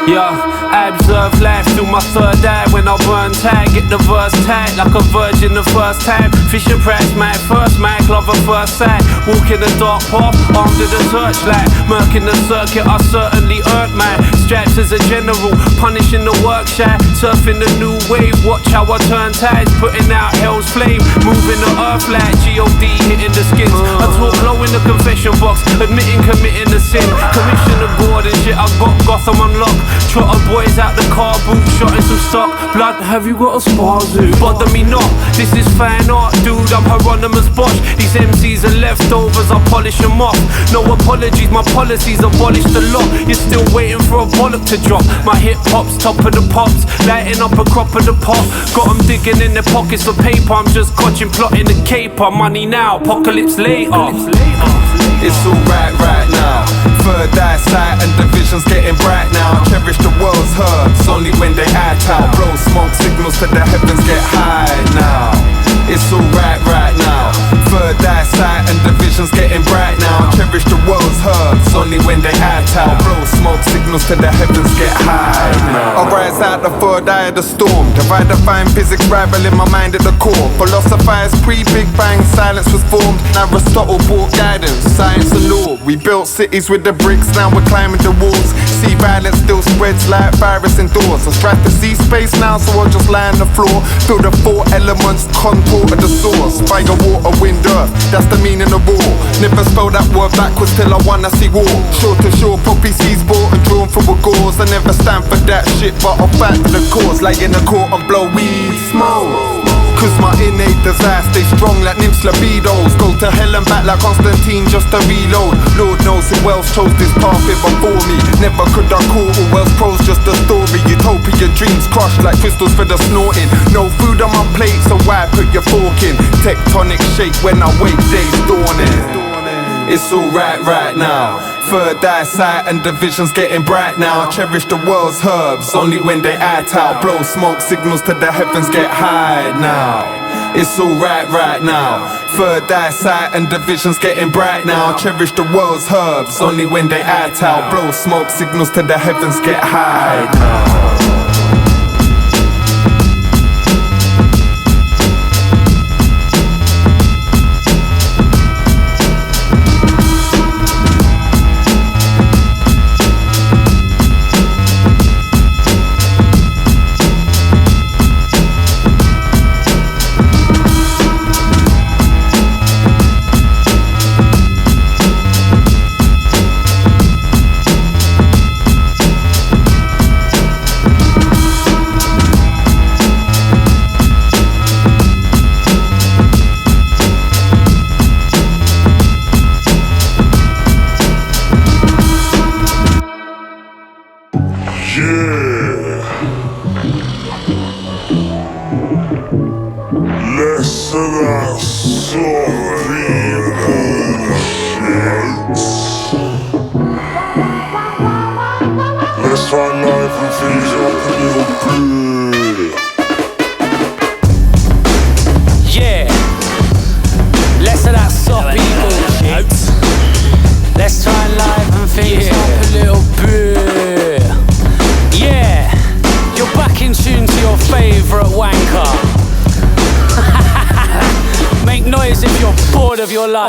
Yeah, I observe life through my third eye. When I burn tight, get the verse tight like a virgin the first time. Fisher Price, my first mic, love at first sight. Walk in the dark path, armed with a searchlight. Murk in the circuit, I certainly earned my stripes as a general. Punishing the work shy, surfing the new wave. Watch how I turn tides, putting out hell's flame. Moving the earth like G.O.D. hitting the skins. I talk low in the confession box, admitting committing the sin. Commissioner Gordon shit, I got Gotham unlocked. Trotter boys out the car boot, shot in some stock. Blood, have you got a spazu? Bother me not, this is fine art, dude, I'm Hieronymus Bosch. These MCs are leftovers, I polish them off. No apologies, my policies abolish the law. You're still waiting for a bollock to drop. My hip hop's top of the pops, lighting up a crop of the pot. Got them digging in their pockets for paper, I'm just cotching, plotting the caper. Money now, apocalypse later. It's alright right now. Third eyesight and the vision's getting bright now. Cherish the world's herbs, only when they act out. Blow smoke signals to the heavens get high now. It's alright right now. Third eyesight and the vision's getting bright now. Cherish the world's herbs, only when they act out. Blow smoke signals to the heavens get high now. I rise out the third eye of the storm. Divide the fine physics rival in my mind at the core. Philosophized pre-Big Bang, silence was formed. Aristotle brought guidance, science and law. We built cities with the bricks, now we're climbing the walls. See violence still spreads like virus indoors. I strive to see space now, so I'll just lie on the floor. Feel the four elements, contour of the source. Fire, water, wind, earth, that's the meaning of war. Never spell that word backwards till I wanna see war. Shore to shore, poppy seeds bought and drawn through a gauze. I never stand for that shit, but I'll fight for the cause. Like in the court and blow weed smoke. Cause my innate desire stay strong like nymphs libidos. Go to hell and back like Constantine just to reload. Lord knows who else chose this path here before me. Never could I call all else pros, just a story. Utopia dreams crushed like crystals for the snorting. No food on my plate, so why put your fork in? Tectonic shake when I wake, day's dawning. It's alright right now. Third eyesight and the vision's getting bright now. Cherish the world's herbs, only when they act out. Blow smoke signals to the heavens get high now. It's alright right now. Third eyesight and the vision's getting bright now. Cherish the world's herbs, only when they act out. Blow smoke signals to the heavens get high now.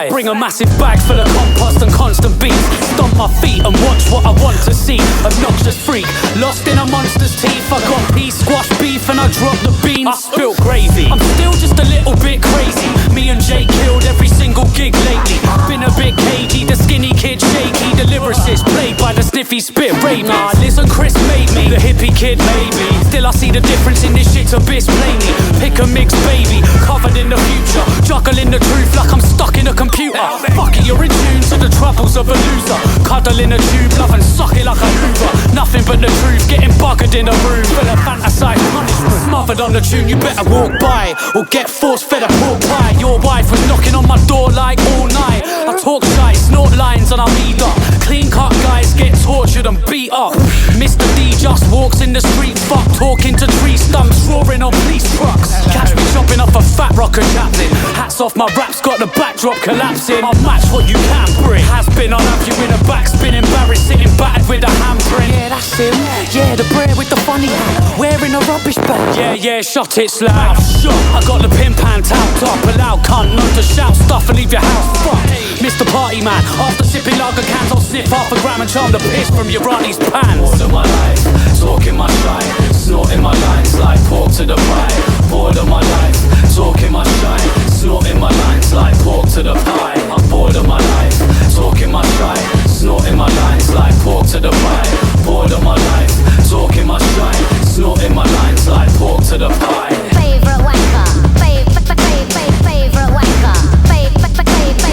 Bring a massive bag full of compost and constant beef. Stomp my feet and watch what I want to see. Obnoxious freak, lost in a monster's teeth. I got peas, squash beef and I dropped the beans. I spilt gravy, I'm still just a little bit crazy. Me and Jake killed every single gig lately. Been a bit cagey, the skinny kid shaky. The lyricist played by the sniffy spit rabies. Nah, listen, Chris made me the hippie kid maybe. Still I see the difference in this shit's abyss plainly. Pick a mix baby, covered in the future. Juggling the truth like I'm stuck in a computer. Fuck it, you're in tune to the troubles of a loser. Cuddle in a tube, love and suck it like a hoover. Nothing but the truth, getting buggered in a room full of fantasized punishment. Smothered on the tune, you better walk by or get force-fed a pork pie. Your wife was knocking on my door like all night. I talk shy, snort lines and I'm eat up. Clean-cut guys get tortured and beat up. Mr. D just walks in the street, fuck, talking to tree stumps, roaring on police trucks. Catch me chopping off a fat rocker chaplain. Hats off, my rap's got the backdrop collapsing. I'll match what you can bring. Has been, I'll have you in a backspin, embarrassed, sitting battered with a handprint. Yeah, that's him. Yeah, the brer with the funny hat, wearing a rubbish bag. Yeah, shot it slap. I got the pin pan tapped up, a loud cunt, not to shout stuff and leave your house fucked. Mr. Party Man, after sipping lager cans, I'll sniff half a gram and charm the piss from your Ronnie's pants. Bored of my life, talking my shine, snorting my lines like pork to the pie. Bored of my life, talking my shine, snorting my lines like pork to the pie. I'm bored of my life, talking my shine, snorting my lines like pork to the pie. Bored of my life, talking my shine, snorting my lines like pork to the pie. Favorite wanker, favorite wanker, favorite wanker, favorite wanker,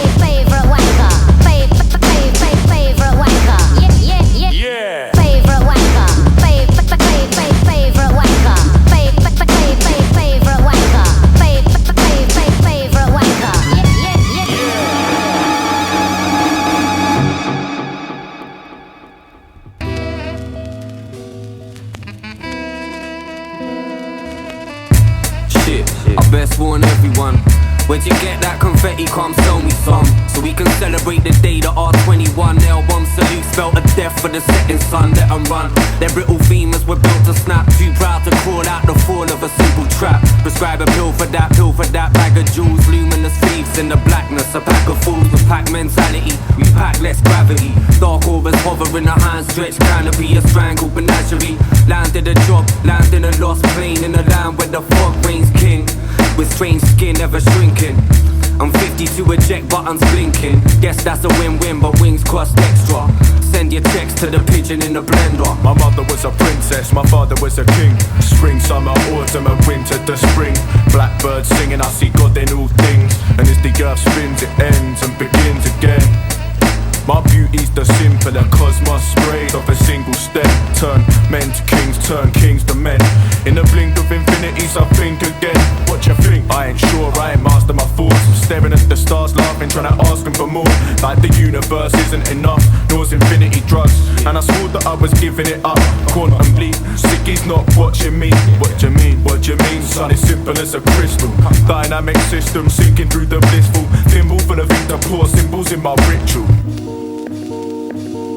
favorite wanker. Yeah. Favorite wanker, favorite wanker, favorite wanker, favorite wanker. Yeah. Shit, I best warn everyone. Where'd you get that confetti? Come sell me some, so we can celebrate the day that R21 nail bomb salute spelt a death for the setting sun. Let 'em run. Their brittle femurs were built to snap. Too proud to crawl out the fall of a simple trap. Prescribe a pill for that bag of jewels, luminous thieves in the blackness. A pack of fools with pack mentality. We pack less gravity. Dark auras hovering, a hand stretched canopy, a strangled menagerie. Landed a job, landing a lost plane in a land where the fog reigns king. With strange skin never shrinking. I'm 52, eject buttons blinking. Guess that's a win-win, but wings cost extra. Send your checks to the pigeon in the blender. My mother was a princess, my father was a king. Spring, summer, autumn and winter to spring. Blackbirds singing, I see God in all things. And as the earth spins, it ends and begins again. My beauty's the simple, the cosmos sprayed off a single step. Turn men to kings, turn kings to men. In the blink of infinities I think again. What you think? I ain't sure, I ain't master my thoughts. I'm staring at the stars laughing, trying to ask them for more. Like the universe isn't enough, nor's infinity drugs. And I swore that I was giving it up. Quantum leap, sicky's not watching me. What you mean? What you mean? Son, it's simple as a crystal. Dynamic system sinking through the blissful. Thimble full of ink to pour symbols in my ritual.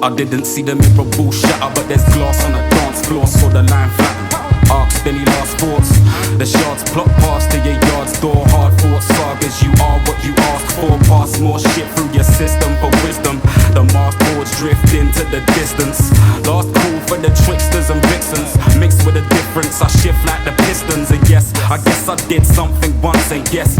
I didn't see the mirror ball shatter, but there's glass on the dance floor, saw the line flatten. Asked any last thoughts. The shards plot past to your yard's door. Hard fought sagas, you are what you ask for. Pass more shit through your system for wisdom. The masked boards drift into the distance. Last call for the tricksters and vixens. Mixed with a difference, I shift like the pistons. And yes, I guess I did something once. And yes,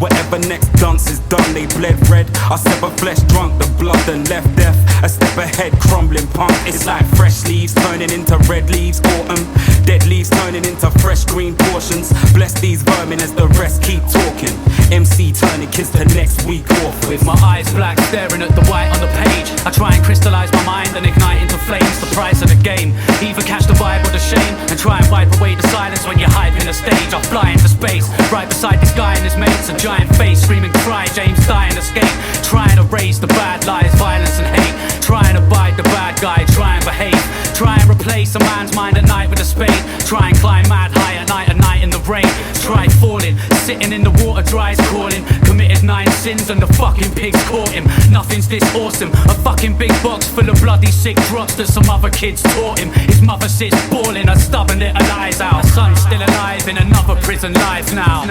whatever next dance is done, they bled red. I sever flesh drunk, the blood and left death. A step ahead, crumbling punk. It's like fresh leaves turning into red leaves. Autumn, dead leaves turning into fresh green portions. Bless these vermin as the rest keep talking. MC turning kids to next week off. With my eyes black, staring at the white on the page, I try and crystallize my mind and ignite into flames. The price of the game, either catch the vibe or the shame, and try and wipe away the silence when you're hyping a stage. I fly into space, right beside this guy and his mates. A giant face, screaming cry, James dying escape. Trying to raise the bad lies, violence and hate. Trying to bite the bad guy, try and behave. Try and replace a man's mind at night with a spade. Try and climb mad high at night in the rain. Try falling, sitting in the water dries calling. Committed 9 sins and the fucking pigs caught him. Nothing's this awesome. A fucking big box full of bloody sick drops that some other kids taught him. His mother sits bawling, her stubborn little eyes out. Her son's still alive in another prison life now.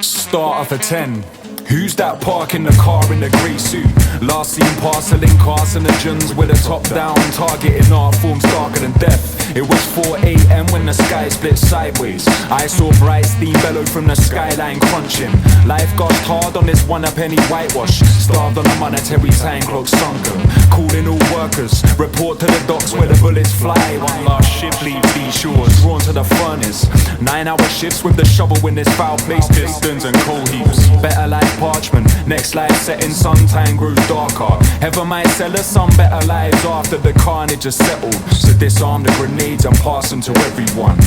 Start of a 10. Who's that parking the car in the grey suit? Last seen parceling carcinogens with a top down, targeting art forms darker than death. It was 4 AM when the sky split sideways. I saw bright steam bellow from the skyline crunching. Life got hard on this 1 penny whitewash. Starved on a monetary time clock sunken. Calling all workers, report to the docks where the bullets fly. One last ship leave these shores, drawn to the furnace. 9-hour shifts with the shovel in this foul place. Pistons and coal heaps. Better life parchment, next life setting, sometime grows darker. Heaven might sell us some better lives after the carnage is settled. So disarm the grenades and pass them to everyone.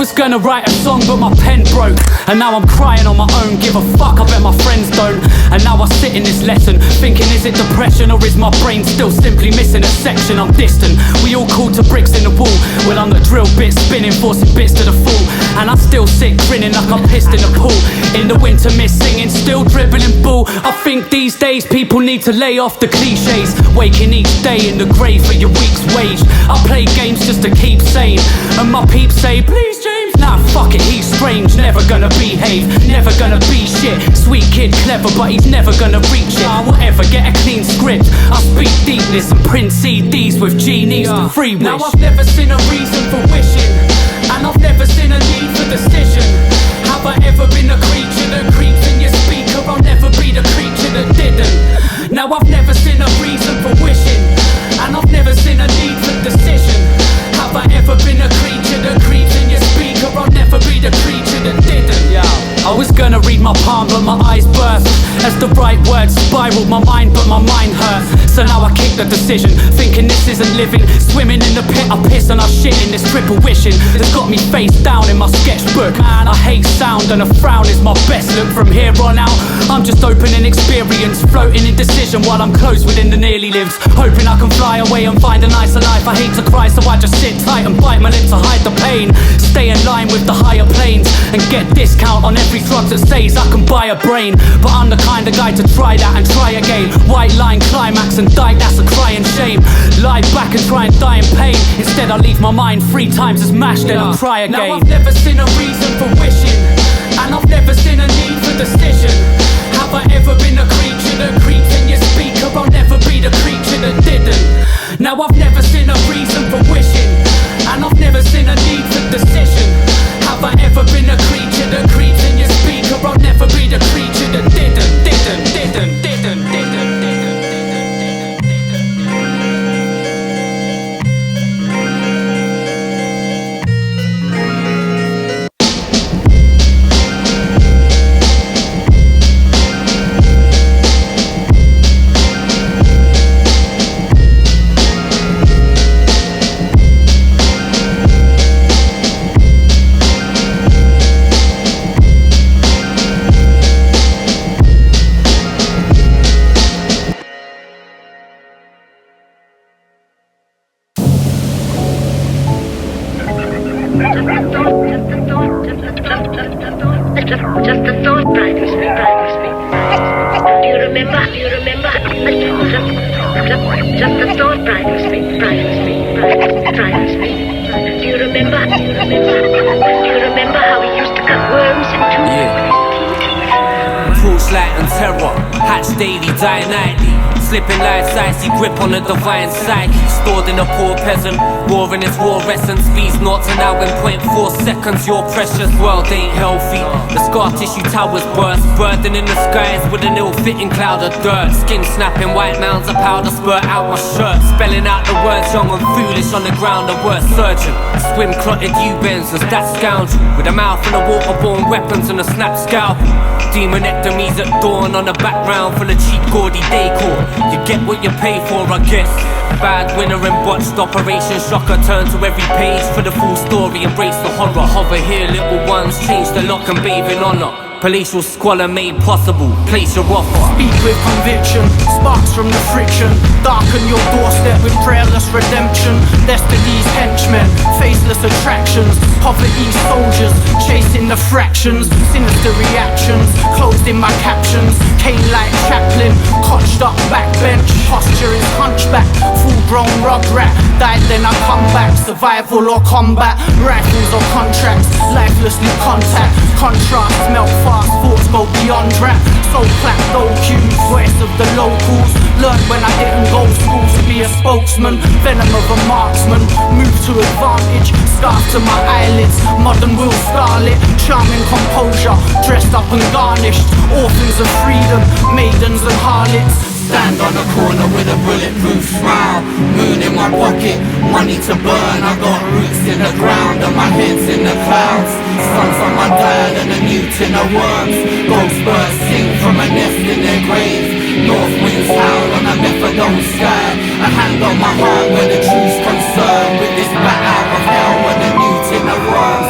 was gonna write a song but my pen broke, and now I'm crying on my own. Give a fuck, I bet my friends don't. And now I sit in this lesson thinking, is it depression or is my brain still simply missing a section? I'm distant, we all called to bricks in the wall. Well, I'm the drill bit spinning, forcing bits to the full. And I still sit grinning like I'm pissed in a pool. In the winter mist singing, still dribbling bull. I think these days people need to lay off the cliches. Waking each day in the grave for your week's wage. I play games just to keep sane, and my peeps say, please James. Nah, fuck it, he's strange, never gonna behave, never gonna be shit. Sweet kid, clever, but he's never gonna reach it. Whatever, get a clean script. I speak deepness and print CDs with genies to free wish. Now I've never seen a reason for wishing, and I've never seen a need for decision. Have I ever been a creature that creeps in your speaker? I'll never be the creature that didn't. Now I've never seen a reason for wishing, and I've never seen a need for decision. Have I ever been a creature that creeps in your speaker? I'll never be the creature that didn't. I was gonna read my palm but my eyes burst as the right words spiraled my mind, but my mind hurt. So now I kick the decision, thinking this isn't living. Swimming in the pit, I piss and I shit in this triple wishing. That's got me face down in my sketchbook. Man, I hate sound and a frown is my best look. From here on out, I'm just opening experience, floating in decision while I'm close within the nearly lives. Hoping I can fly away and find a nicer life. I hate to cry so I just sit tight and bite my lip to hide the pain. Stay in line with the higher planes and get discount on every drug that says I can buy a brain. But I'm the kind of guy to try that and try again. White line, climax and Dike, that's a crying shame. Lie back and try and die in pain. Instead I leave my mind 3 times as mashed, then I try again. Now I've never seen a reason for wishing, and I've never seen a need for decision. Have I ever been a creature that creeps in your speaker? I'll never be the creature that didn't. Now I've never seen a reason for wishing, and I've never seen a need for decision. Have I ever been a creature that creeps in your speaker? I'll never be the creature that didn't. Slipping life icy grip on a divine psyche. Stored in a poor peasant, war in its war essence. Speeds not to now in 0.4 seconds. Your precious world ain't healthy. The scar tissue towers burst, burden in the skies with an ill-fitting cloud of dirt. Skin snapping, white mounds of powder spurt out my shirt. Spelling out the words young and foolish on the ground, the worst surgeon. Swim clotted U-bends as that scoundrel, with a mouth and a waterborne weapons and a snap scalpel. Demonectomies at dawn on a background full of cheap gaudy decor. You get what you pay for, I guess. Bad winner and botched operation shocker. Turn to every page for the full story. Embrace the horror. Hover here, little ones. Change the lock and bathe in honor. Palatial squalor made possible. Place your offer. Speak with conviction. Sparks from the friction. Darken your doorstep with prayerless redemption. Destiny's henchmen. Faceless attractions. Poverty soldiers. Chasing the fractions. Sinister reactions. Closed in my captions. Cane like Chaplin. Cotched up backbench. Posture is hunchback. Full grown rugrat. Died then I come back. Survival or combat. Rifles or contracts. Lifelessly contact. Contrast melt fast. Thoughts go beyond rap. Soul clap, low cues. Voice of the locals. Learned when I didn't go school to be a spokesman. Venom of a marksman. Move to advantage. Scarf to my eyelids. Modern will starlit. Charming composure. Dressed up and garnished. Orphans of freedom. Maidens and harlots. Stand on the corner with a bulletproof smile. Moon in my pocket, money to burn. I got roots in the ground and my head's in the clouds. Sun's on my dial and a new tin of worms. Ghost birds sing from a nest in their grave. North winds howl on a methadone sky. A hand on my heart where the truth's concerned. With this bat out of hell with a new tin of worms.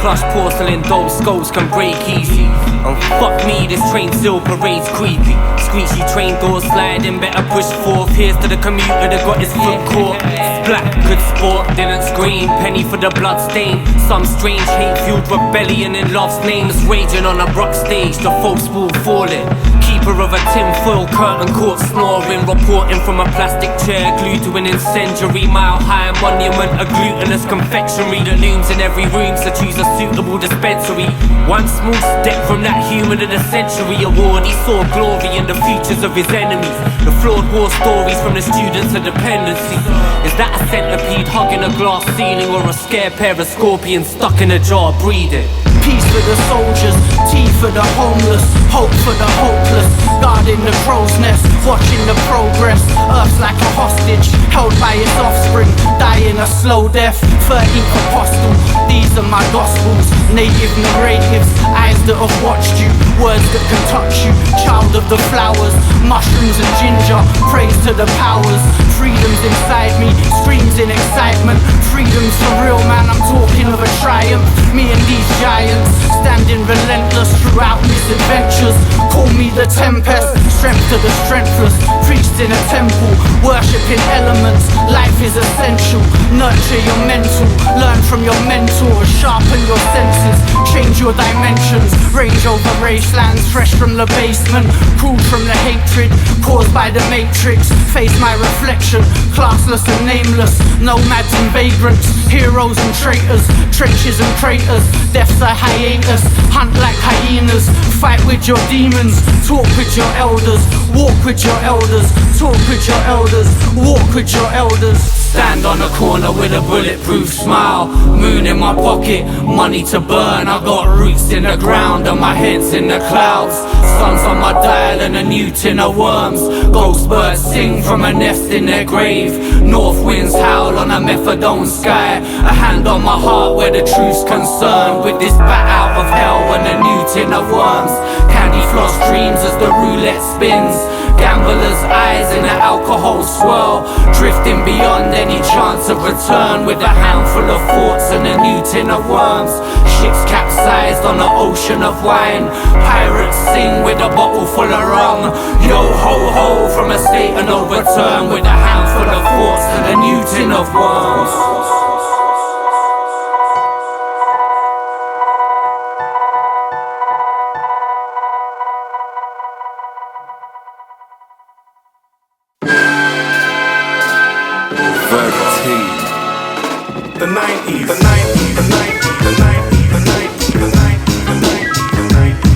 Plush porcelain doll skulls can break easy. And fuck me, this train still parades creepy. Squeaky train doors sliding, better push forth. Here's to the commuter that got his foot caught. Black, good sport, didn't scream. Penny for the blood stain. Some strange hate-fueled rebellion in love's names. Raging on a rock stage, the false wall falling. Keeper of a tinfoil curtain caught snoring. Reporting from a plastic chair glued to an incendiary. Mile-high monument, a glutinous confectionery that looms in every room, so choose a suitable dispensary. One small step from that human of the century award. He saw glory in the futures of his enemies. The flawed war stories from the students of dependency. Is that a centipede hugging a glass ceiling, or a scared pair of scorpions stuck in a jar breathing? Peace for the soldiers, tea for the homeless, hope for the hopeless, guarding the crow's nest, watching the progress. Earth's like a hostage, held by its offspring, dying a slow death. 13th apostle, these are my gospels. Native narratives, eyes that have watched you, words that can touch you. Child of the flowers, mushrooms and ginger, praise to the powers. Freedom's inside me, screams in excitement. Freedom's for real, man, I'm talking of a triumph. Me and these giants, standing relentless throughout misadventures. Call me the tempest, strength to the strengthless. Priest in a temple, worshipping elements. Life is essential, nurture your mental. Learn from your mentors, sharpen your senses. Change your dimensions, range over racelands. Fresh from the basement, cruel from the hatred caused by the matrix. Face my reflection, classless and nameless. Nomads and vagrants, heroes and traitors. Trenches and craters, death's a hiatus. Hunt like hyenas, fight with your demons. Talk with your elders, walk with your elders. Talk with your elders, walk with your elders. Stand on a corner with a bulletproof smile. Moon in my pocket, money to burn. I got roots in the ground and my head's in the clouds. Sun's on my dial and a new tin of worms. Ghost birds sing from a nest in their grave. North winds howl on a methadone sky. A hand on my heart where the truth's concerned. With this bat out of hell and a new tin of worms. Candy floss dreams as the roulette spins. Gambler's eyes in an alcohol swirl. Drifting beyond any chance of return. With a handful of thoughts and a new tin of worms. Ships capsized on an ocean of wine. Pirates sing with a bottle full of rum. Yo ho ho from a state of no return. With a handful of thoughts and a new tin of worms. The 90s, the 90s, the 90s, the 90s, the 90s, the 90s, the 90s,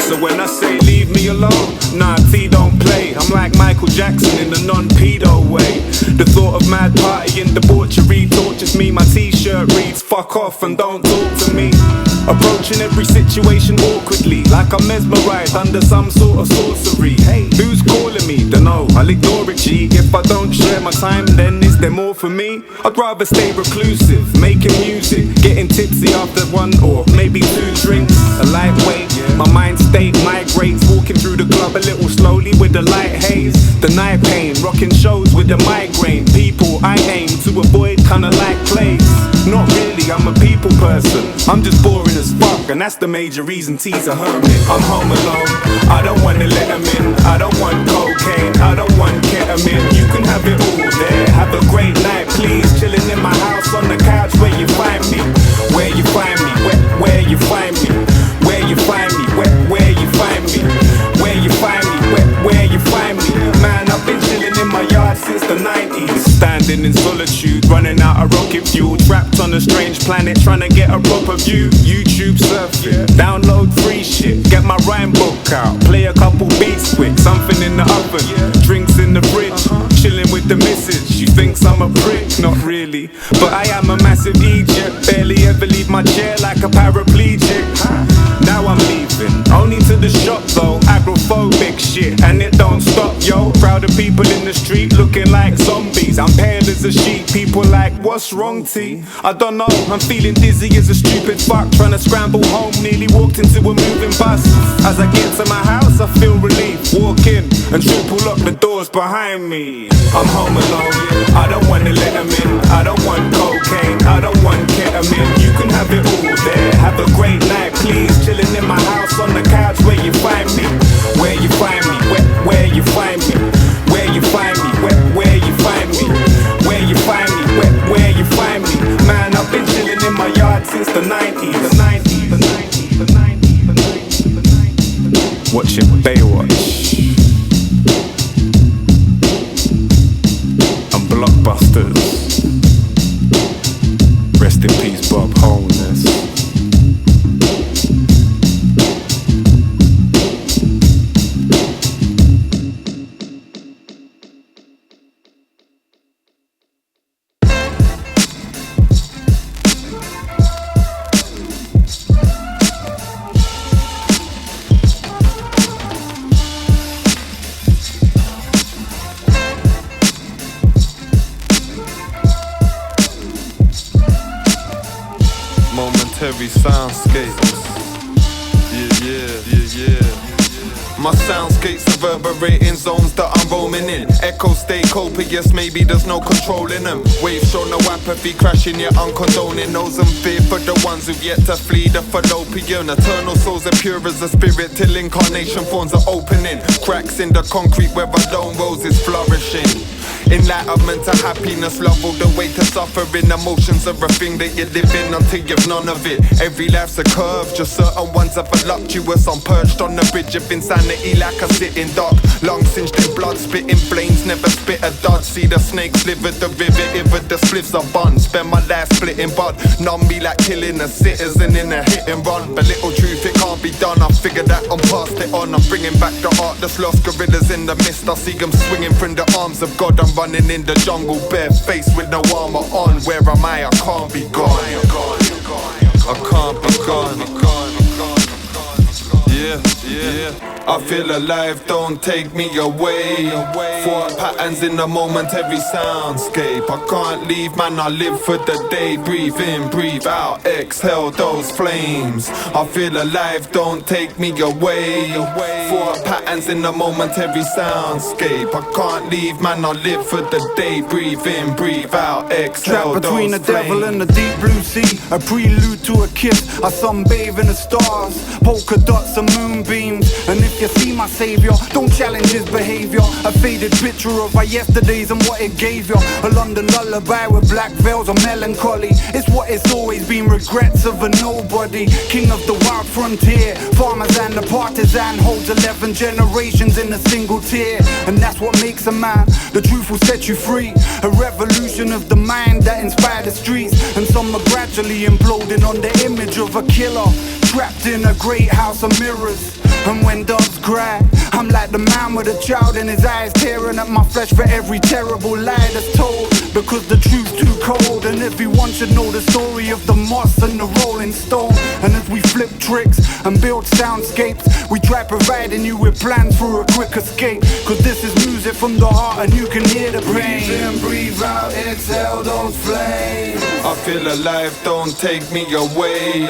So when I say leave me alone, nah, T don't play. I'm like Michael Jackson in a non-pedo way. The thought of mad party and debauchery tortures me. My t-shirt reads fuck off and don't talk to me. Approaching every situation awkwardly, like I'm mesmerized under some sort of sorcery. Hey, who's calling me? Dunno, I'll ignore it, G. If I don't share my time, then is there more for me? I'd rather stay reclusive, making music, getting tipsy after one or maybe two drinks. A lightweight, my mind state migrates, walking through the club a little slowly with the light haze. The night pain, rocking shows with the migraine. People I aim to avoid kinda like plagues. Not really, I'm a people person. I'm just boring as fuck, and that's the major reason T's a hermit. I'm home alone, I don't wanna let him in. I don't want cocaine, I don't want ketamine. You can have it all there, have a great night please. Chilling in my house on the couch where you find me. Where you find me, where you find me. Where you find me, where you find me. Where you find me, where you find me. Man, I've been chilling in my yard since the 90s. Standing in solitude, running out of rocket fuel. Trapped on a strange planet, trying to get a proper view. YouTube surfing, download free shit. Get my rhyme book out, play a couple beats quick. Something in the oven, drinks in the fridge. Chilling with the missus, she thinks I'm a prick. Not really, but I am a massive Egypt. Barely ever leave my chair like a paraplegic. Now I'm leaving, only to the shop though. Agrophobic shit, and it don't stop, yo. Crowd of people in the street looking like zombies. I'm pale as a sheet, People like, what's wrong, T? I don't know, I'm feeling dizzy as a stupid fuck, trying to scramble home, nearly walked into a moving bus. As I get to my house, I feel relief. Walk in and triple lock the doors behind me. I'm home alone, I don't wanna let them in. I don't want cocaine, I don't want ketamine. You can have it all there, have a great night, please. Chilling in my house on the couch, where you find me. Where you find me, where you find me. Where you find me, where you find me. Where you find me, where you find me. Man, I've been chilling in my yard since the 90s. Watching Baywatch and Blockbusters. Rest in peace, Bob Holness. Momentary soundscapes. Yeah. My soundscapes reverberating zones that I'm roaming in. Echoes stay copious, maybe there's no controlling them. Waves show no apathy, crashing yet uncondoning. Knows and fear for the ones who've yet to flee the fallopian. Eternal souls are pure as a spirit till incarnation forms are opening. Cracks in the concrete where a lone rose is flourishing. Enlightenment to happiness, love all the way to suffering. Emotions are a thing that you live in until you've none of it. Every life's a curve, just certain ones are voluptuous. I'm perched on the bridge of insanity like a sitting duck. Lungs singed in blood, spitting flames, never spit a dud. See the snakes live at the river, if the spliffs are bun. Spend my life splitting bud, numb me like killing a citizen in a hit and run. But little truth, it can't be done. I figured that I'm past it on. I'm bringing back the art that's lost. Gorillas in the mist, I see them swinging from the arms of God. I'm running in the jungle, bare face with no armor on. Where am I can't be gone. I can't be gone. Yeah. I feel alive, don't take me away. Thought patterns in the momentary soundscape. I can't leave, man, I live for the day. Breathe in, breathe out, exhale those flames. I feel alive, don't take me away. Thought patterns in the momentary soundscape. I can't leave, man, I live for the day. Breathe in, breathe out, exhale those flames. Trapped between the devil and the deep blue sea, a prelude to a kiss. I sunbathe in the stars, polka dots and moonbeams. And if you see my savior, don't challenge his behavior. A faded picture of our yesterdays and what it gave you. A London lullaby with black veils of melancholy. It's what it's always been, regrets of a nobody. King of the wild frontier, farmers and the partisan. Holds 11 generations in a single tear. And that's what makes a man, the truth will set you free. A revolution of the mind that inspired the streets. And some are gradually imploding on the image of a killer, trapped in a great house of mirrors. And when doves cry, I'm like the man with a child in his eyes, tearing at my flesh for every terrible lie that's told. Because the truth's too cold, and everyone should know the story of the moss and the rolling stone. And as we flip tricks and build soundscapes, we try providing you with plans for a quick escape. Cause this is music from the heart and you can hear the pain. Breathe in, breathe out, exhale those flames. I feel alive, don't take me away.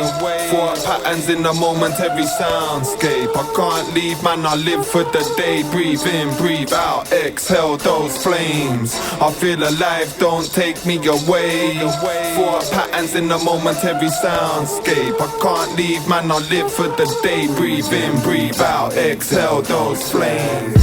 Thought patterns in the momentary soundscape. I can't leave, man, I live for the day. Breathe in, breathe out, exhale those flames. I feel alive, don't take me away. Thought patterns in the momentary soundscape. I can't leave, man, I live for the day. Breathe in, breathe out, exhale those flames.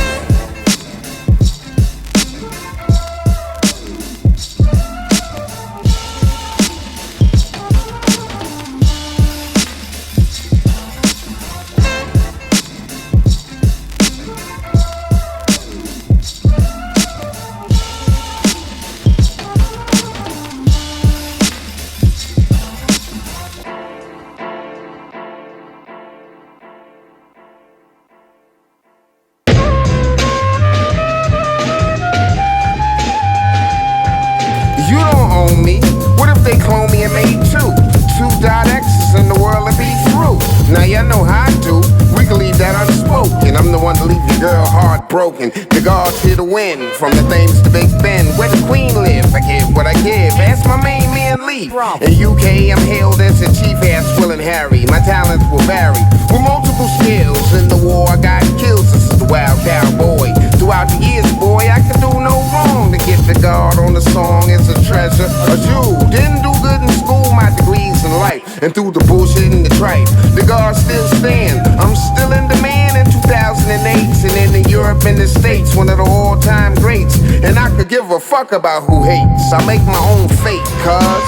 broken. The gods here to win, from the Thames to Big Ben, where the Queen lives. I give what I give, ask my main man Lee. In UK, I'm hailed as a chief ass Will and Harry. My talents will vary with multiple skills. In the war, I got kills. This is the wild cowboy. Throughout the years, boy, I can do no wrong. To get the guard on the song is a treasure, a jewel. Didn't do good in school, my degrees in life, and through the bullshit and the tripe, the guard still stand. I'm still in demand in 2008, and in Europe and the States, one of the all-time greats. And I could give a fuck about who hates. I make my own fate, cuz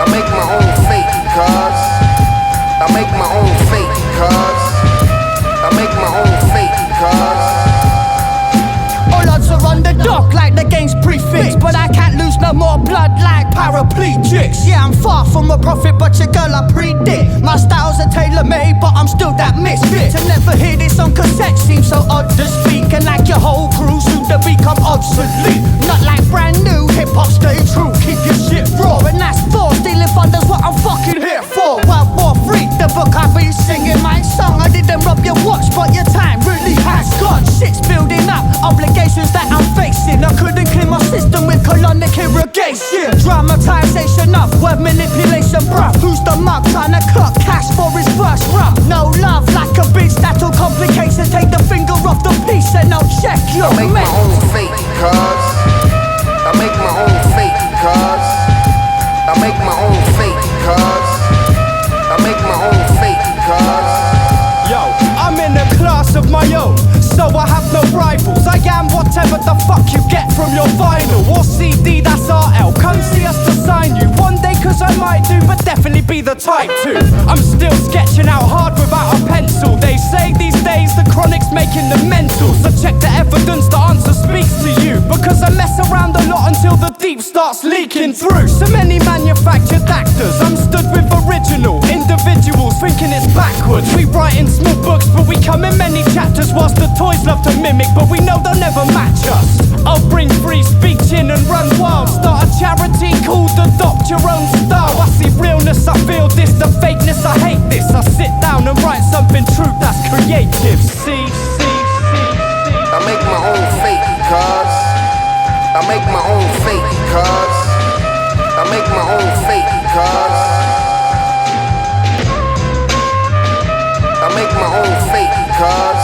I make my own fate, cuz I make my own fate, cuz I make my own fate, cuz. All odds are on the dock like the game's prefix, but I can't lose no more blood like paraplegics. Yeah, I'm far from a prophet, but your girl I predict. My styles are tailor-made, but I'm still that misfit. To never hear this on cassette seems so odd to speak, and like your whole crew soon to become obsolete. Not like brand new hip-hop, stay true, keep your shit raw, and that's for stealing thunder's what I'm fucking here for. World War III, the book I be singing my song. I didn't rob your watch, but your time really has gone. Shit's building up, obligations that I'm facing. I couldn't clean my system with colonic irrigation. Dramatization of word manipulation, bruh. Who's the mug trying to cut cash for his first rub? No love like a bitch that'll complicate. So take the finger off the piece and I'll check your I make my own fate, cuz I make my own fate, cuz I make my own fate, cuz I make my own fate, cuz. Yo, I'm in a class of my own, so I have no rivals. I am whatever the fuck you get from your vinyl or CD, that's RL. Come see us to sign you one day, cause I might do, but definitely be the type to. I'm still sketching out hard without a pencil. They say these days the chronic's making them mental, so check the evidence, the answer speaks to you. Because I mess around a lot until the deep starts leaking through. So many manufactured actors, I'm stood with original individuals thinking it's backwards. We write in small books, but we come in many chapters, whilst the toys love to mimic, but we know they'll never match us. I'll bring free speech in and run wild, start a charity called Adopt Your Own Style. I see realness, I feel this, the fakeness, I hate this. I sit down and write something true that's creative. See, I make my own fate, cuz I make my own fate, cuz I make my own fate, cuz I make my own fate, cuz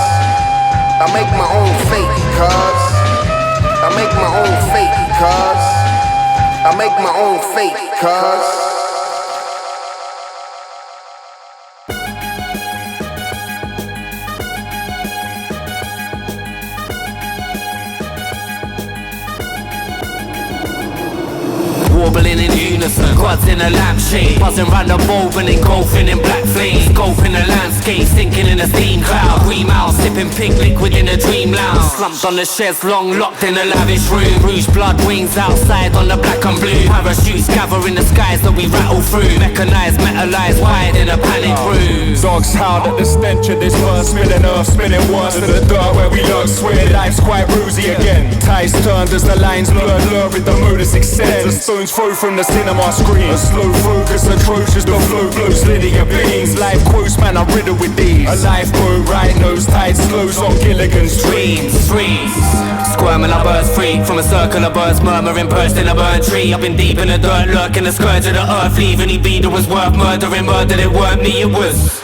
I make my own fate, cuz I make my own fate, cuz I make my own fate, cuz. Warbling in unison, quads in a lampshade, buzzing round the bulb and engulfing in black flames. Scoping the landscape, sinking in a steam cloud. Green out, sipping pink liquid in a dream lounge. Slumped on the chaise long, locked in a lavish room. Rouge blood wings outside on the black and blue. Parachutes gather in the skies that we rattle through. Mechanized, metallized, wide in a panic bruise. Dogs howled at the stench of this verse, spilling earth, spilling worse to the dirt where we lurk. Swear life's quite rosy again. Ties turned as the lines blur, lurid the modus extends. The stones throw from the cinema screen. A slow focus, atrocious, the flow blows Lydia beams. Life quotes, man, I'm riddled with these. A lifeboat, right nose tight, slows on Gilligan's dreams. Freeze, squirming our birds free from a circle of birds murmuring, perched in a burnt tree. I've been deep in the dirt, lurking the scourge of the earth. Leaving he be that was worth murdering, murdered it weren't me, it was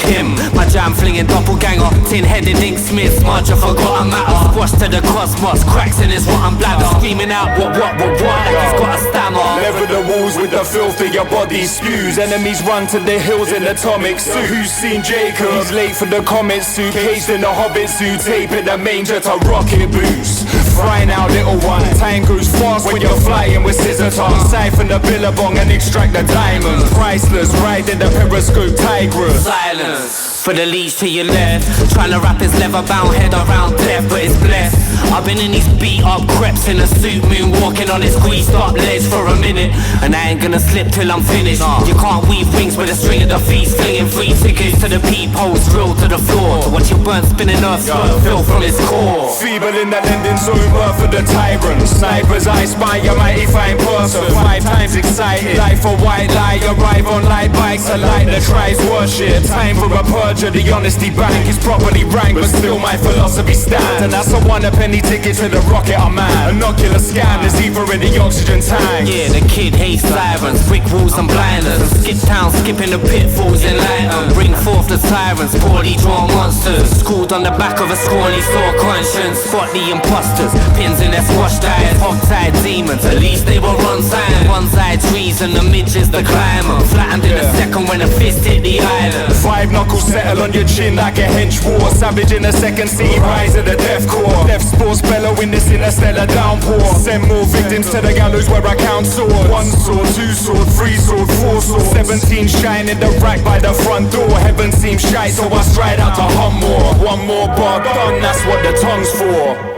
him. My jam flinging doppelganger, tin-headed ink smith, smudge a forgotten matter. Squashed to the cosmos, cracks in his rotten bladder. Screaming out what, like he's got a stammer. Lever the walls with the filth that your body spews. Enemies run to the hills in atomic suit. Who's seen Jacob? He's late for the comet suit, caged in a hobbit suit, taping the manger to rocket boost. Frying out little one, time goes fast when you're flying with Scissortongue. Siphon the billabong and extract the diamonds. Priceless, riding the periscope tigress. Silence for the leech to your left, trying to wrap his leather-bound head around death, but it's blessed. I've been in these beat-up creps in a suit, moonwalking on this greased-up ledge for a minute, and I ain't gonna slip till I'm finished. You can't weave wings with a string of the feet, flinging free tickets to the peepholes, drilled to the floor, to watch your burnt spinning earth fill from its core. Feeble in the ending zone, birth for the tyrant. Snipers, I spy your mighty fine person. 5 times excited, life a white lie, arrive on light bikes, a light that tries worship. Time for a person. verge of the honesty bank is properly ranked, but still my philosophy stands. And that's a one a penny ticket to the rocket I'm at. An ocular scan, there's either in the oxygen tank. Yeah, the kid hates sirens, brick walls and blinders. Skip town, skipping the pitfalls in lighten. Bring forth the sirens, poorly drawn monsters. Schooled on the back of a scrawny sore conscience. Spot the imposters, pins in their squash diets. Hog-tied demons, at least they were on time. One-side trees and the midges, the climber. Flattened in a second when a fist hit the island. Five knuckles settle on your chin like a hench war. Savage in the second sea, rise of the death corps. Death sports bellowing this interstellar downpour. Send more victims to the gallows where I count swords. 1 sword, 2 sword, 3 sword, 4 sword. 17 shine in the rack by the front door. Heaven seems shy, so I stride out to hum more. One more bar done, that's what the tongue's for.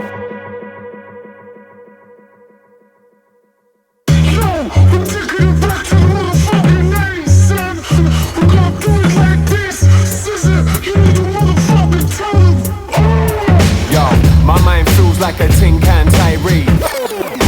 Like a tin can tirade,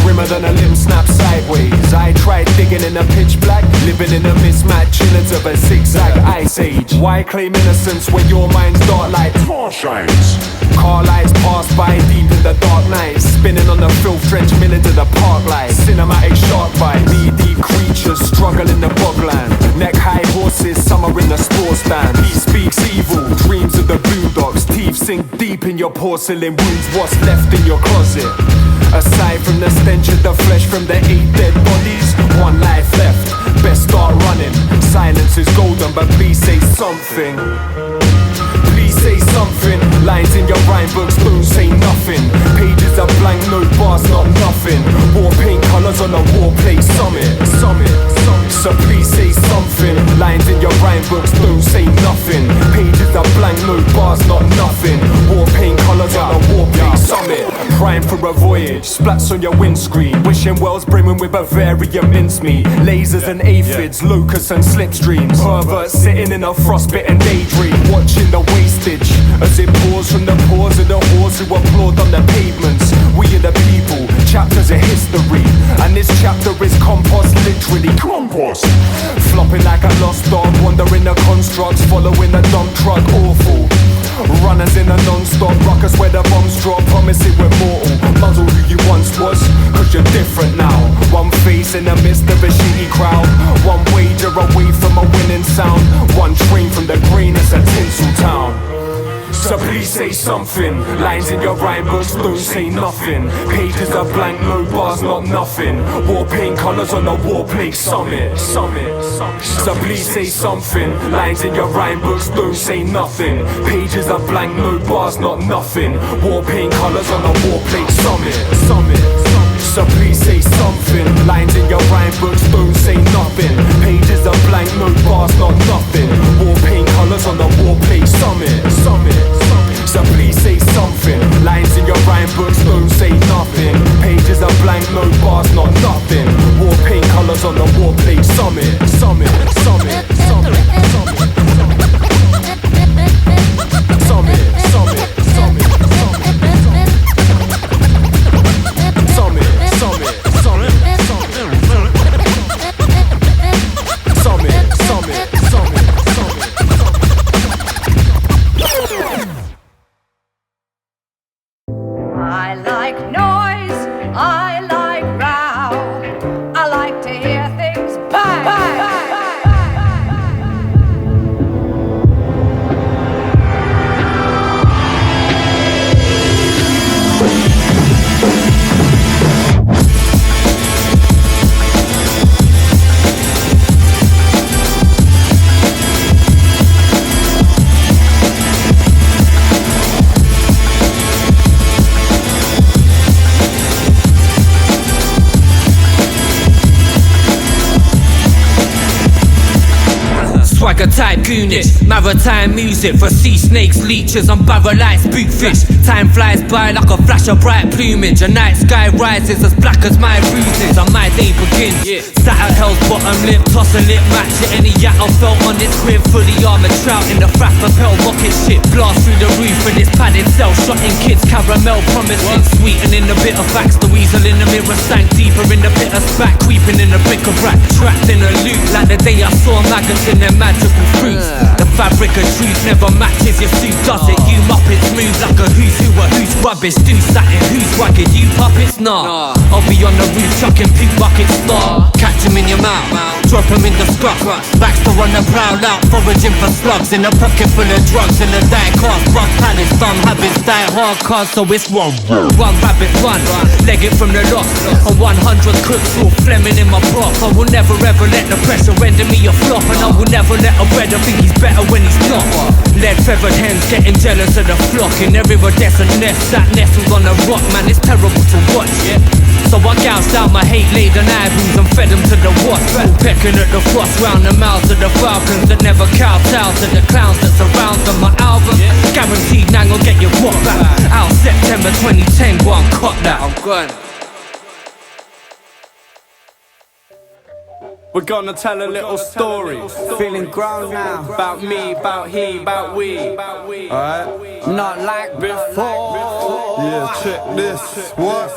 grimmer than a limb snapped sideways. I tried digging in the pitch black, living in a mismatched chillings of a zigzag ice age. Why claim innocence when your mind's dark like torchlights? Car lights pass by deep in the dark night, spinning on the filth drenched millions of the park lights. Cinematic shark bite, knee-deep creatures struggle in the bogland. Neck-high horses, summer in the store stand. He speaks evil, dreams of the boondocks. Teeth sink deep in your porcelain wounds. What's left in your closet? Aside from the stench of the flesh from the 8 dead bodies, one life left, best start running. Silence is golden, but please say something. Please say something. Lines in your rhyme books don't say nothing. Pages are blank, no bars, not nothing. War paint colours on a war plate summit. So please say something. Lines in your rhyme books don't say nothing. Pages are blank, no bars, not nothing. War paint colours on a war plate summit. Prime for a voyage, splats on your windscreen. Wishing wells brimming with Bavarian mincemeat. Lasers and aphids, locusts and slipstreams. Perverts sitting in a frostbitten daydream. Watching the wastage as it pours from the pores of the whores who applaud on the pavements. We are the people, chapters of history. And this chapter is compost, literally compost. Flopping like a lost dog, wandering the constructs, following a dump truck, awful. Runners in a non-stop ruckus where the bombs drop, promising we're mortal. Muzzle who you once was, cause you're different now. One face in the midst of a shitty crowd. One wager away from a winning sound. One train from the green, it's a tinsel town. So please say something. Lines in your rhyme books don't say nothing. Pages are blank, no bars, not nothing. War paint colours on a war plate summit. So please say something. Lines in your rhyme books don't say nothing. Pages are blank, no bars, not nothing. War paint colours on a war plate summit. So please say something. Lines in your rhyme books don't say nothing. Pages are blank, no bars, not nothing. War paint colours on the war plate summit. So please say something. Lines in your rhyme books don't say nothing. Pages are blank, no bars, not nothing. War paint colours on the war plate summit. I like noise, I like row, I like to hear things bang, bang, bang. Swagger type goonish, maritime music for sea snakes, leeches and BarrelEyeSpookFish. Time flies by like a flash of bright plumage. A night sky rises as black as my bruises, and my day begins. Sat at hell's bottom lip, toss a lit match at any yak I felt on this crib. Fully armoured trout in the frack propel rocket ship. Blast through the roof in this padded cell, shotting kids caramel promising. Sweetening the bit of facts, the weasel in the mirror sank deeper in the pit of spat. Creeping in the bric-a-brac, trapped in a loop like the day I saw maggots in their mad triple fruits. The fabric of truth never matches your suit, does it? You muppets move like a who's who or who's rubbish. Do something, who's rugged? You puppets? Nah. I'll be on the roof chucking poop buckets, nah. Catch him in your mouth, drop him in the scrub. Baxter on the prowl out, foraging for slugs. In a pocket full of drugs in the Dike cars. Rough palace, dumb habits, die hard cars. So it's one rabbit, run. Leg it from the loft. On 100 crooks, all Fleming in my prop. I will never ever let the pressure render me a flop. And I will never let a brother think he's better when he's not. Lead feathered hens getting jealous of the flock. In every Odessa nest, that nestles on a rock. Man, it's terrible to watch, yeah. So I gouged out my hate-laden eyeballs and fed them to the wasps. All pecking at the frost round the mouths of the falcons that never kowtow to the clowns that surround them. My album, guaranteed now will get your walk back. Out September 2010, go and cut that. I'm gone. We're gonna tell a little story. Feeling grown now. About me, about he, about we. Alright? Not like before. Yeah, check this. What?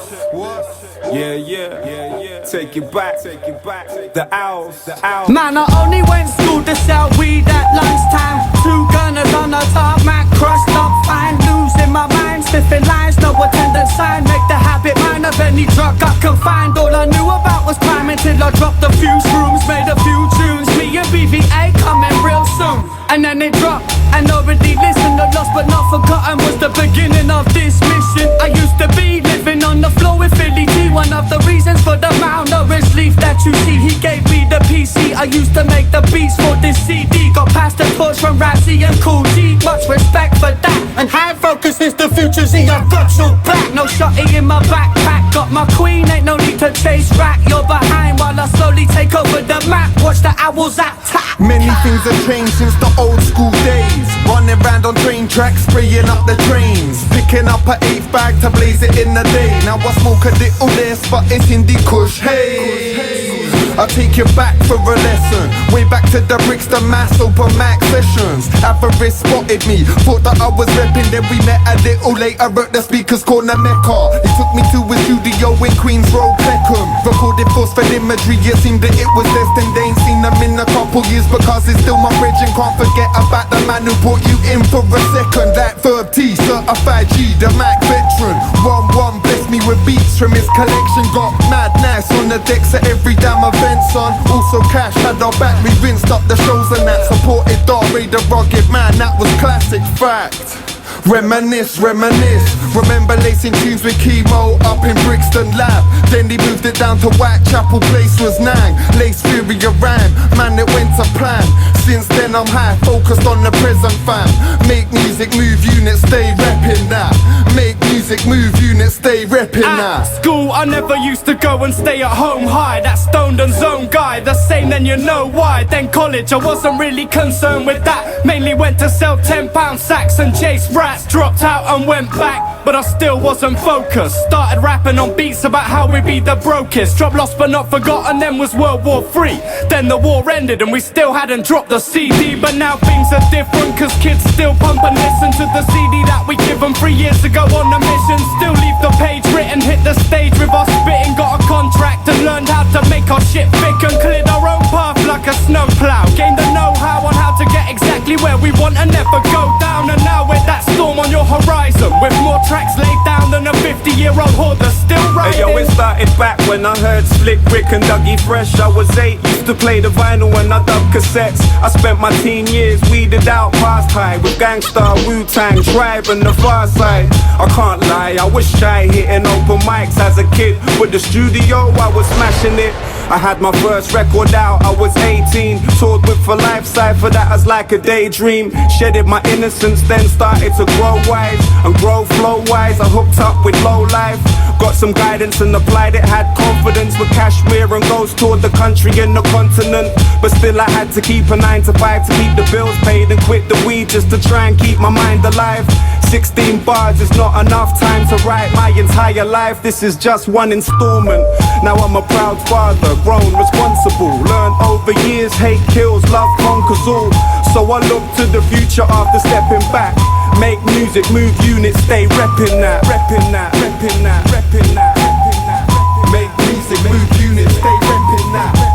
Yeah. Take it back. The owls. Man, I only went school to sell weed at lunchtime. 2 gunners on the tarmac, crushed up fine. Losing my mind, sniffing lines, no attendance sign. Make the habit mine of any drug I can find. All I knew about was crime until I dropped a few shrooms. Made a few tunes, me and BVA coming real soon. And then it dropped, and already listened. The lost but not forgotten was the beginning of this mission. I used to be living on the floor with Philly G. One of the reasons for the malnourished leaf that you see. He gave me the PC, I used to make the beats for this CD. Got past the torch from Razzie and Cool G. Much respect for that. And high focus is the future Z. I've got your back, no shotty in my backpack. Got my queen, ain't no need to chase rack. You're behind while I slowly take over the map. Watch the owls attack. Many things have changed since the old school days. Running round on train tracks, spraying up the trains. Picking up an 8th bag to blaze it in the day. Now I smoke a little less, but it's in the kush. Hey, I'll take you back for a lesson. Way back to the Brixton Mass Open Mac sessions. Avarice spotted me, thought that I was repping. Then we met a little later at the Speakers Corner Mecca. He took me to his studio in Queens Road, Peckham. Recorded forceful imagery, it seemed that it was destined. They ain't seen them in a couple years because it's still my bridge. And can't forget about the man who brought you in for a second. That Verb T, certified G, the Mac veteran. 1-1 blessed me with beats from his collection. Got mad nice on the decks at every damn event, son. Also cash had our back, we rinsed up the shows and that. Supported Ray the rugged man, that was classic fact. Reminisce. Remember lacing tunes with Chemo up in Brixton Lab. Then he moved it down to Whitechapel, place was Nang. Lace Fury ran, man it went to plan. Since then I'm high, focused on the present fam. Make music, move units, stay reppin' that. Make music, move units, stay reppin' that. At school I never used to go and stay at home high. That stoned and zone guy, the same then you know why. Then college I wasn't really concerned with that. Mainly went to sell £10 sacks and chase rats. Dropped out and went back, but I still wasn't focused. Started rapping on beats about how we be the brokest. Dropped Lost but Not Forgotten, then was World War III. Then the war ended and we still hadn't dropped the CD. But now things are different cause kids still pump and listen to the CD that we give them 3 years ago on a mission. Still leave the page written, hit the stage with our spitting. Got a contract and learned how to make our shit thick and cleared our own path like a snowplow. Gained the know-how on how to get exactly where we want and never go down. And now we're that storm on your horizon with more tracks laid down than a 50-year-old hoarder still riding. Hey yo, it started back when I heard Slick Rick and Dougie Fresh. I was 8, used to play the vinyl when I dubbed cassettes. I spent my teen years weeded out past high with Gangsta, Wu-Tang, Tribe and the Far Side. I can't lie, I was shy hitting open mics as a kid. With the studio, I was smashing it. I had my first record out, I was 18. Toured with For Life Cypher, that was like a daydream. Shedded my innocence, then started to grow wise and grow flow-wise. I hooked up with Low Life, got some guidance and applied it. Had confidence with Kashmir and goes toured the country and the continent. But still I had to keep a 9 to 5 to keep the bills paid and quit the weed just to try and keep my mind alive. 16 bars is not enough time to write my entire life. This is just one installment. Now I'm a proud father, grown, responsible. Learned over years, hate kills, love conquers all. So I look to the future after stepping back. Make music, move units, stay reppin' that, reppin' that, reppin' that, reppin' that, reppin' that. Make music, move units, stay reppin' that.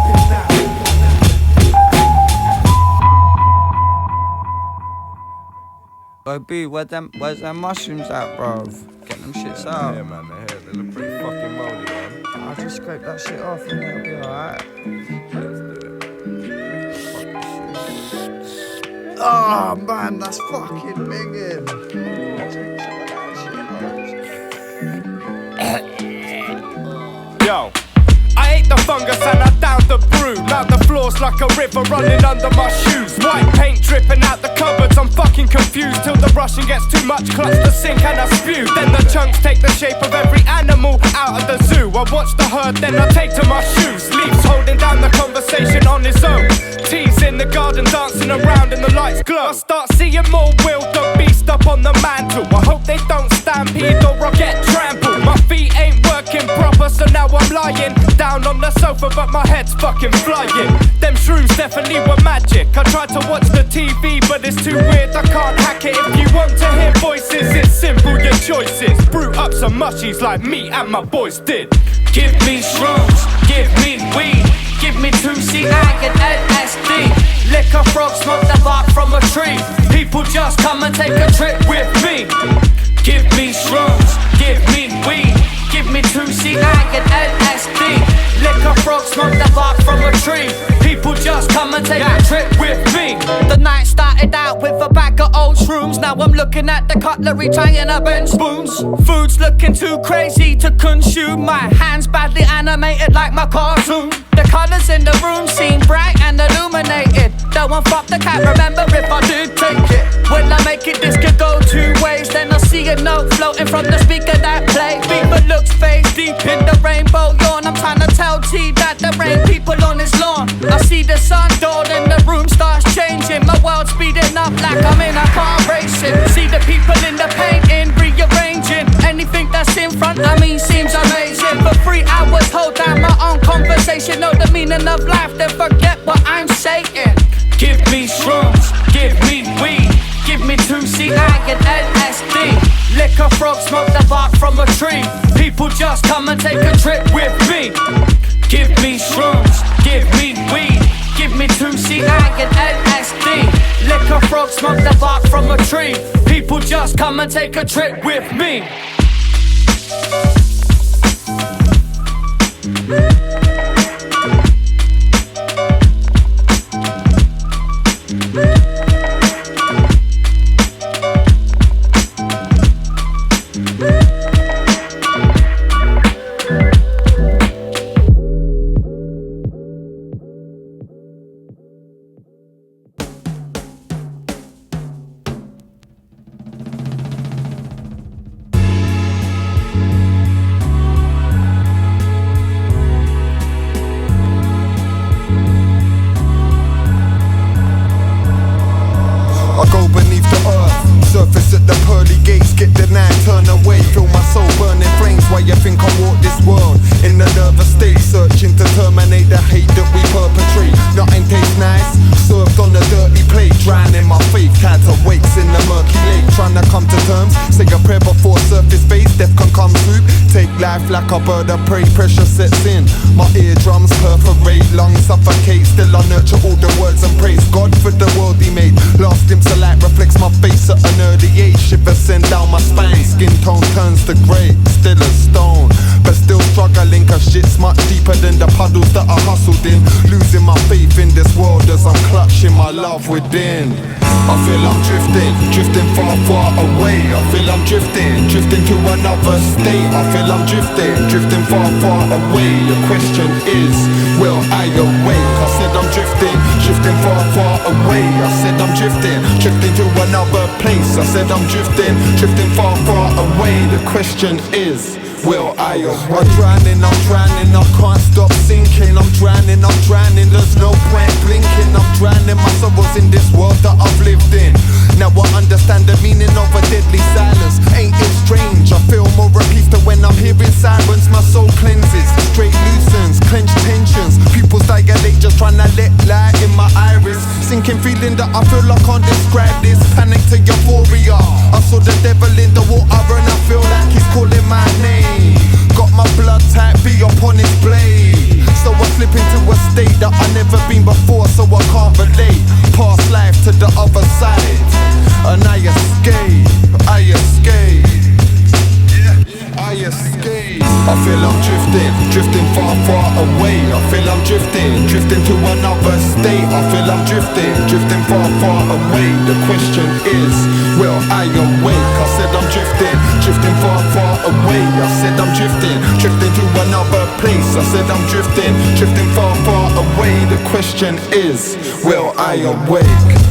Yo, B, where's them mushrooms at, bruv? Get them shits out. Yeah, man, they're here. They look pretty fucking moldy, man. I'll just scrape that shit off and it'll be alright. Oh, man, that's fucking minging. Yo, I ate the fungus and I downed the brew. Now the floor's like a river running under my shoes. White paint dripping out the cupboards, I'm fucking confused. Till the rushing gets too much, clutch the sink and I spew. Then the chunks take the shape of every animal out of the zoo. I watch the herd, then I take to my shoes. Leaves holding down the conversation on his own. Teens in the garden dancing around and the lights glow. I start seeing more will the beast up on the mantle. I hope they don't stampede or I'll get trampled. My feet ain't working proper, so now I'm lying down on the sofa, but my head's fucking flying. Them shrooms definitely were magic. I tried to watch the TV, but it's too weird, I can't hack it. If you want to hear voices, it's simple, your choices. Brew up some mushies like me and my boys did. Give me shrooms, give me weed, give me 2C, and LSD. Lick a frog, smoke the bark from a tree. People just come and take a trip with me. Give me shrooms, give me weed, give me 2C, and LSD. Lick a frog, smoke the bark from a tree. People just come and take a trip with me. The night started out with a bag of old shrooms. Now I'm looking at the cutlery, trying to bend spoons. Food's looking too crazy to consume. My hands badly animated like my cartoon. The colours in the room seem bright and illuminated. Don't want fuck the cat, remember if I do take it. Will I make it? This could go two ways. Then I see a note floating from the speaker that plays. People looks face deep in the rainbow yawn. I'm trying to tell T that there ain't people on his lawn. I see the sun dawn and the room starts changing. My world's speeding up like I'm in a car racing. See the people in the painting, rearranging. Anything that's in front of me seems amazing. For 3 hours, hold down my own conversation. Know the meaning of life, then forget what I'm saying. Give me shrooms, give me weed, give me 2C, and LSD. Lick a frog, smoke the bark from a tree. People just come and take a trip with me. Give me shrooms, give me weed, give me 2C, and LSD. Lick a frog, smoke the bark from a tree. People just come and take a trip with me. Like a bird of prey, pressure sets in. My eardrums perforate, lungs suffocate. Still I nurture all the words and praise God for the world he made. Last glimpse of light reflects my face at an early age. Shivers send down my spine, skin tone turns to grey. Still a stone, but still struggling, cause shit's much deeper than the puddles that I hustled in. Losing my faith in this world as I'm clutching my love within. I feel I'm drifting, drifting far, far away. I feel I'm drifting, drifting to another state. I feel I'm drifting, drifting far, far away. The question is, will I awake? I said I'm drifting, drifting far, far away. I said I'm drifting, drifting to another place. I said I'm drifting, drifting far, far away. The question is, will I awake? I'm drowning, I can't stop sinking. I'm drowning, there's no point blinking. I'm drowning my sorrows in this world that I've lived in. Now I understand the meaning of a deadly silence. Ain't it strange? I feel more at peace than when I'm hearing sirens. My soul cleanses, straight loosens, clenched tensions. Pupils dilate, just trying to let light in my iris. Sinking feeling that I feel I can't describe this. Panic to euphoria. I saw the devil in the water and I feel like he's calling my name. Got my blood type B upon his blade. So I slip into a state that I've never been before, so I can't relate. Past life to the other side, and I escape. feel I'm drifting, drifting far, far away. I feel I'm drifting, drifting to another state. I feel I'm drifting, drifting far, far away. The question is, will I awake? I said I'm drifting, drifting far, far away. I said I'm drifting, drifting to another place. I said I'm drifting, drifting far, far away. The question is, will I awake?